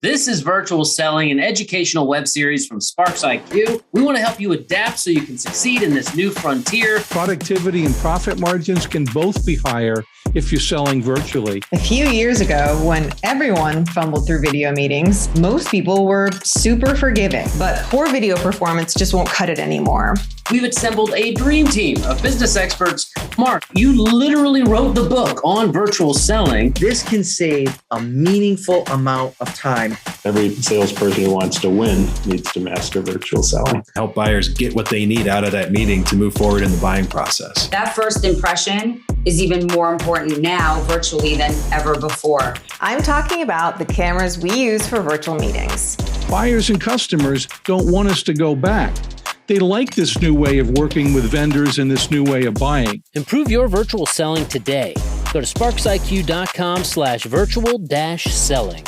This is Virtual Selling, an educational web series from Sparks IQ. We want to help you adapt so you can succeed in this new frontier. Productivity and profit margins can both be higher if you're selling virtually. A few years ago, when everyone fumbled through video meetings, most people were super forgiving, but poor video performance just won't cut it anymore. We've assembled a dream team of business experts. Mark, you literally wrote the book on virtual selling. This can save a meaningful amount of time. Every salesperson who wants to win needs to master virtual selling. Help buyers get what they need out of that meeting to move forward in the buying process. That first impression is even more important now virtually than ever before. I'm talking about the cameras we use for virtual meetings. Buyers and customers don't want us to go back. They like this new way of working with vendors and this new way of buying. Improve your virtual selling today. Go to sparksiq.com/virtual-selling.